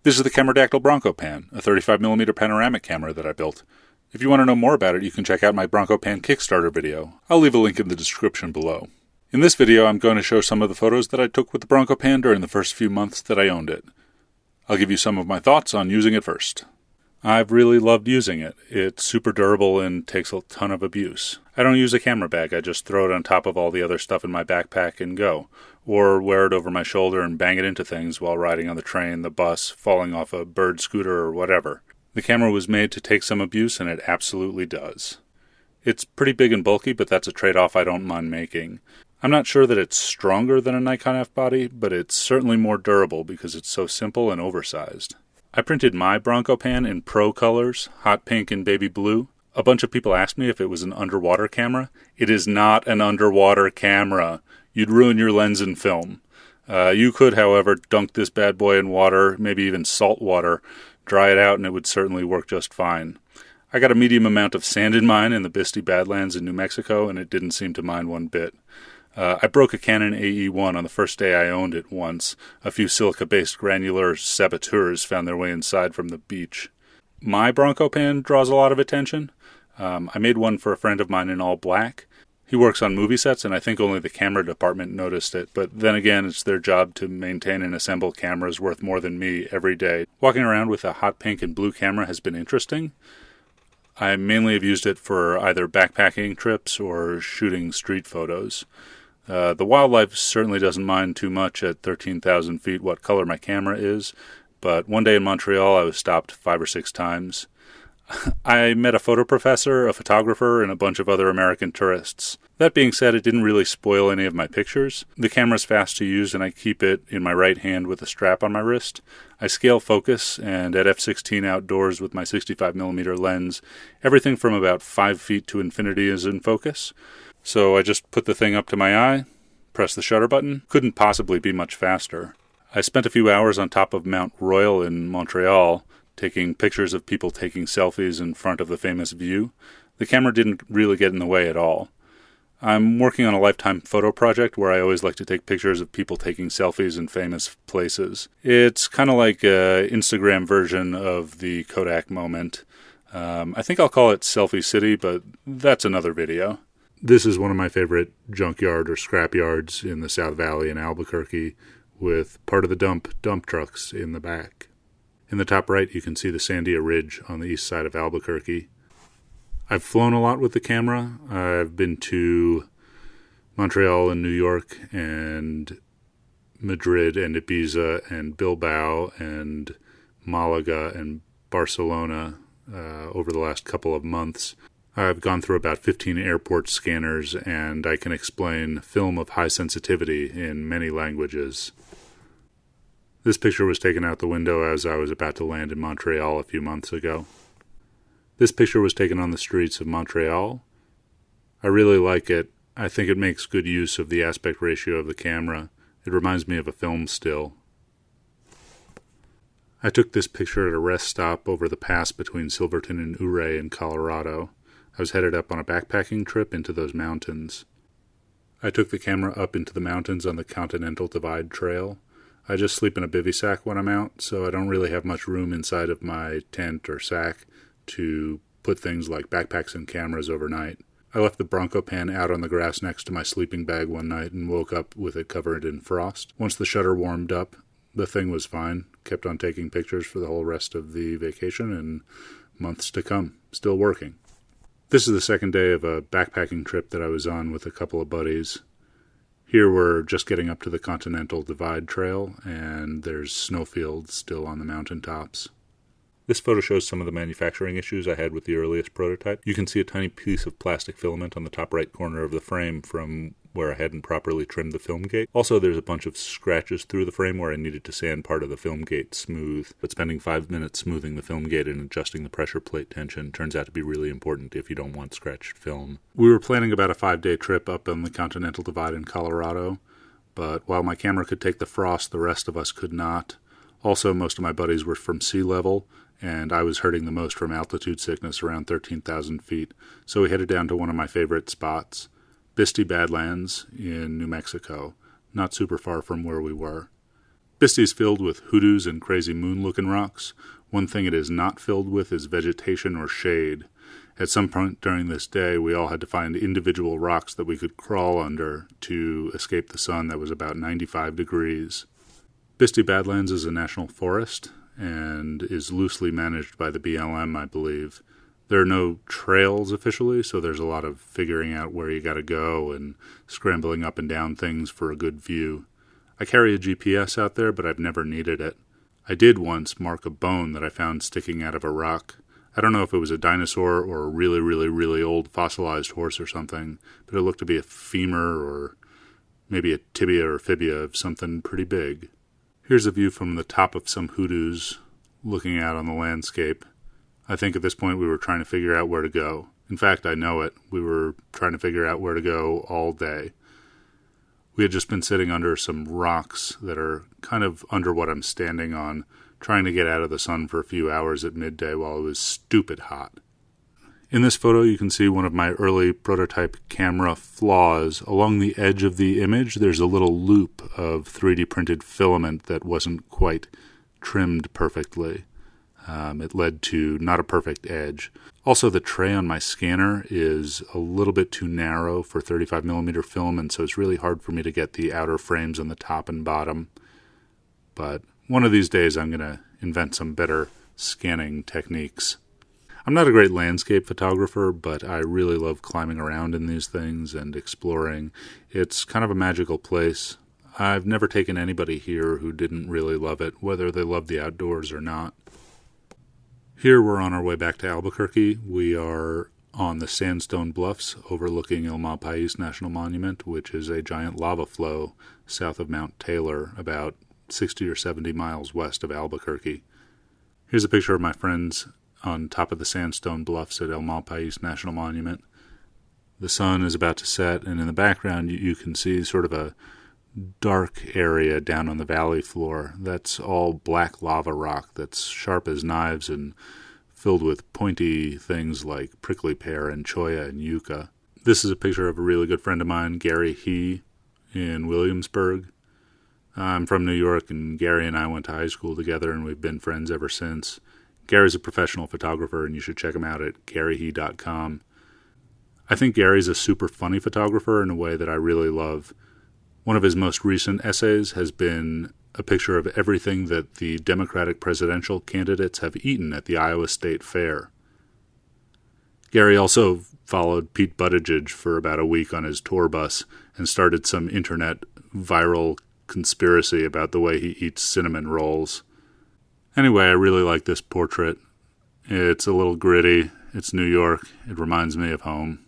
This is the CAMERADACTYL Brancopan, a 35mm panoramic camera that I built. If you want to know more about it, you can check out my Brancopan Kickstarter video. I'll leave a link in the description below. In this video, I'm going to show some of the photos that I took with the Brancopan during the first few months that I owned it. I'll give you some of my thoughts on using it first. I've really loved using it. It's super durable and takes a ton of abuse. I don't use a camera bag, I just throw it on top of all the other stuff in my backpack and go. Or wear it over my shoulder and bang it into things while riding on the train, the bus, falling off a bird scooter, or whatever. The camera was made to take some abuse, and it absolutely does. It's pretty big and bulky, but that's a trade-off I don't mind making. I'm not sure that it's stronger than a Nikon F-body, but it's certainly more durable because it's so simple and oversized. I printed my Brancopan in pro colors, hot pink and baby blue. A bunch of people asked me if it was an underwater camera. It is not an underwater camera. You'd ruin your lens and film. You could, however, dunk this bad boy in water, maybe even salt water, dry it out, and it would certainly work just fine. I got a medium amount of sand in mine in the Bisty Badlands in New Mexico, and it didn't seem to mind one bit. I broke a Canon AE-1 on the first day I owned it once. A few silica-based granular saboteurs found their way inside from the beach. My Brancopan draws a lot of attention. I made one for a friend of mine in all black. He works on movie sets, and I think only the camera department noticed it, but then again, it's their job to maintain and assemble cameras worth more than me every day. Walking around with a hot pink and blue camera has been interesting. I mainly have used it for either backpacking trips or shooting street photos. The wildlife certainly doesn't mind too much at 13,000 feet what color my camera is, but one day in Montreal I was stopped 5 or 6 times. I met a photo professor, a photographer, and a bunch of other American tourists. That being said, it didn't really spoil any of my pictures. The camera's fast to use and I keep it in my right hand with a strap on my wrist. I scale focus, and at f/16 outdoors with my 65mm lens, everything from about 5 feet to infinity is in focus. So I just put the thing up to my eye, press the shutter button. Couldn't possibly be much faster. I spent a few hours on top of Mount Royal in Montreal, taking pictures of people taking selfies in front of the famous view. The camera didn't really get in the way at all. I'm working on a lifetime photo project where I always like to take pictures of people taking selfies in famous places. It's kind of like an Instagram version of the Kodak moment. I think I'll call it Selfie City, but that's another video. This is one of my favorite junkyard or scrap yards in the South Valley in Albuquerque, with part of the dump trucks in the back. In the top right, you can see the Sandia Ridge on the east side of Albuquerque. I've flown a lot with the camera. I've been to Montreal and New York and Madrid and Ibiza and Bilbao and Malaga and Barcelona over the last couple of months. I've gone through about 15 airport scanners, and I can explain film of high sensitivity in many languages. This picture was taken out the window as I was about to land in Montreal a few months ago. This picture was taken on the streets of Montreal. I really like it. I think it makes good use of the aspect ratio of the camera. It reminds me of a film still. I took this picture at a rest stop over the pass between Silverton and Ouray in Colorado. I was headed up on a backpacking trip into those mountains. I took the camera up into the mountains on the Continental Divide Trail. I just sleep in a bivy sack when I'm out, so I don't really have much room inside of my tent or sack to put things like backpacks and cameras overnight. I left the Brancopan out on the grass next to my sleeping bag one night and woke up with it covered in frost. Once the shutter warmed up, the thing was fine. Kept on taking pictures for the whole rest of the vacation and months to come. Still working. This is the second day of a backpacking trip that I was on with a couple of buddies. Here we're just getting up to the Continental Divide Trail, and there's snowfields still on the mountaintops. This photo shows some of the manufacturing issues I had with the earliest prototype. You can see a tiny piece of plastic filament on the top right corner of the frame from where I hadn't properly trimmed the film gate. Also, there's a bunch of scratches through the frame where I needed to sand part of the film gate smooth, but spending 5 minutes smoothing the film gate and adjusting the pressure plate tension turns out to be really important if you don't want scratched film. We were planning about a 5-day trip up on the Continental Divide in Colorado, but while my camera could take the frost, the rest of us could not. Also, most of my buddies were from sea level, and I was hurting the most from altitude sickness around 13,000 feet, so we headed down to one of my favorite spots, Bisty Badlands in New Mexico, not super far from where we were. Bisty's filled with hoodoos and crazy moon-looking rocks. One thing it is not filled with is vegetation or shade. At some point during this day, we all had to find individual rocks that we could crawl under to escape the sun that was about 95 degrees. Bisty Badlands is a national forest and is loosely managed by the BLM, I believe. There are no trails officially, so there's a lot of figuring out where you gotta go and scrambling up and down things for a good view. I carry a GPS out there, but I've never needed it. I did once mark a bone that I found sticking out of a rock. I don't know if it was a dinosaur or a really, really, really old fossilized horse or something, but it looked to be a femur or maybe a tibia or fibia of something pretty big. Here's a view from the top of some hoodoos looking out on the landscape. I think at this point we were trying to figure out where to go. In fact, I know it. We were trying to figure out where to go all day. We had just been sitting under some rocks that are kind of under what I'm standing on, trying to get out of the sun for a few hours at midday while it was stupid hot. In this photo, you can see one of my early prototype camera flaws. Along the edge of the image, there's a little loop of 3D printed filament that wasn't quite trimmed perfectly. It led to not a perfect edge. Also, the tray on my scanner is a little bit too narrow for 35mm film, and so it's really hard for me to get the outer frames on the top and bottom. But one of these days, I'm going to invent some better scanning techniques. I'm not a great landscape photographer, but I really love climbing around in these things and exploring. It's kind of a magical place. I've never taken anybody here who didn't really love it, whether they love the outdoors or not. Here we're on our way back to Albuquerque. We are on the sandstone bluffs overlooking El Malpais National Monument, which is a giant lava flow south of Mount Taylor, about 60 or 70 miles west of Albuquerque. Here's a picture of my friends on top of the sandstone bluffs at El Malpais National Monument. The sun is about to set, and in the background you can see sort of a dark area down on the valley floor. That's all black lava rock that's sharp as knives and filled with pointy things like prickly pear and cholla and yucca. This is a picture of a really good friend of mine, Gary He, in Williamsburg. I'm from New York, and Gary and I went to high school together, and we've been friends ever since. Gary's a professional photographer, and you should check him out at garyhe.com. I think Gary's a super funny photographer in a way that I really love. One of his most recent essays has been a picture of everything that the Democratic presidential candidates have eaten at the Iowa State Fair. Gary also followed Pete Buttigieg for about a week on his tour bus and started some internet viral conspiracy about the way he eats cinnamon rolls. Anyway, I really like this portrait. It's a little gritty. It's New York. It reminds me of home.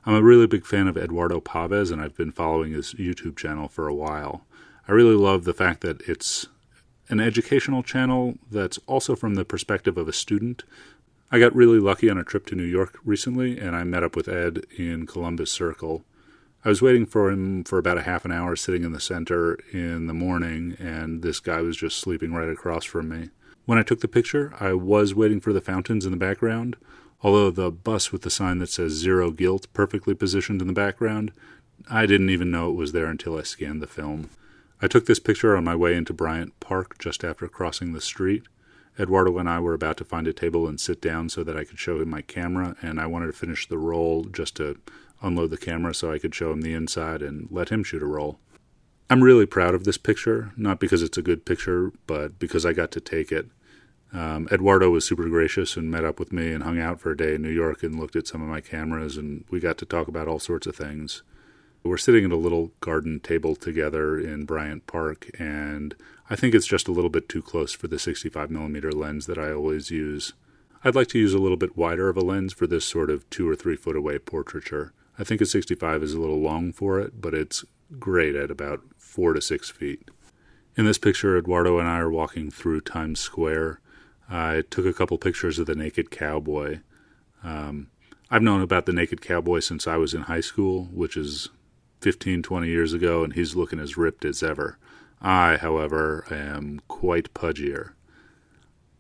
I'm a really big fan of Eduardo Pavez, and I've been following his YouTube channel for a while. I really love the fact that it's an educational channel that's also from the perspective of a student. I got really lucky on a trip to New York recently, and I met up with Ed in Columbus Circle. I was waiting for him for about a half an hour sitting in the center in the morning, and this guy was just sleeping right across from me. When I took the picture, I was waiting for the fountains in the background, although the bus with the sign that says Zero Guilt perfectly positioned in the background, I didn't even know it was there until I scanned the film. I took this picture on my way into Bryant Park just after crossing the street. Eduardo and I were about to find a table and sit down so that I could show him my camera, and I wanted to finish the roll just to unload the camera so I could show him the inside and let him shoot a roll. I'm really proud of this picture, not because it's a good picture, but because I got to take it. Eduardo was super gracious and met up with me and hung out for a day in New York and looked at some of my cameras, and we got to talk about all sorts of things. We're sitting at a little garden table together in Bryant Park, and I think it's just a little bit too close for the 65mm lens that I always use. I'd like to use a little bit wider of a lens for this sort of 2 or 3 foot away portraiture. I think a 65 is a little long for it, but it's great at about 4 to 6 feet. In this picture, Eduardo and I are walking through Times Square. I took a couple pictures of the naked cowboy. I've known about the naked cowboy since I was in high school, which is 15, 20 years ago, and he's looking as ripped as ever. I, however, am quite pudgier.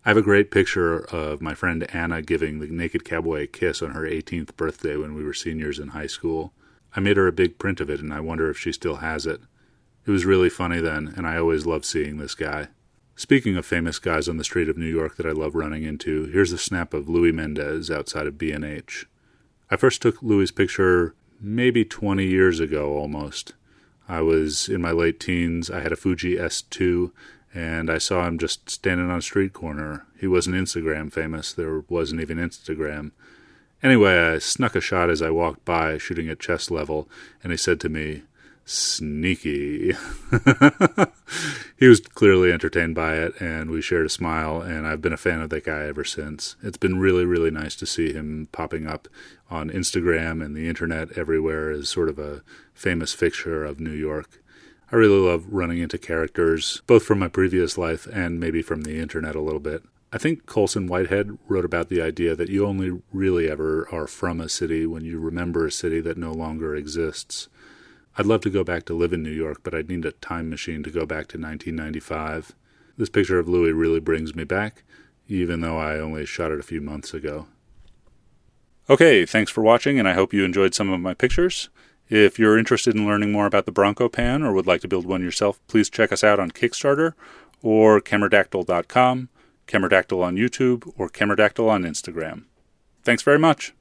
I have a great picture of my friend Anna giving the naked cowboy a kiss on her 18th birthday when we were seniors in high school. I made her a big print of it, and I wonder if she still has it. It was really funny then, and I always love seeing this guy. Speaking of famous guys on the street of New York that I love running into, here's a snap of Louis Mendez outside of B&H. I first took Louis' picture maybe 20 years ago almost. I was in my late teens, I had a Fuji S2, and I saw him just standing on a street corner. He wasn't Instagram famous, there wasn't even Instagram. Anyway, I snuck a shot as I walked by, shooting at chest level, and he said to me, "Sneaky." He was clearly entertained by it, and we shared a smile, and I've been a fan of that guy ever since. It's been really, really nice to see him popping up on Instagram and the internet everywhere as sort of a famous fixture of New York. I really love running into characters, both from my previous life and maybe from the internet a little bit. I think Colson Whitehead wrote about the idea that you only really ever are from a city when you remember a city that no longer exists. I'd love to go back to live in New York, but I'd need a time machine to go back to 1995. This picture of Louis really brings me back, even though I only shot it a few months ago. Okay, thanks for watching, and I hope you enjoyed some of my pictures. If you're interested in learning more about the Brancopan or would like to build one yourself, please check us out on Kickstarter or CAMERADACTYL.com, CAMERADACTYL on YouTube, or CAMERADACTYL on Instagram. Thanks very much.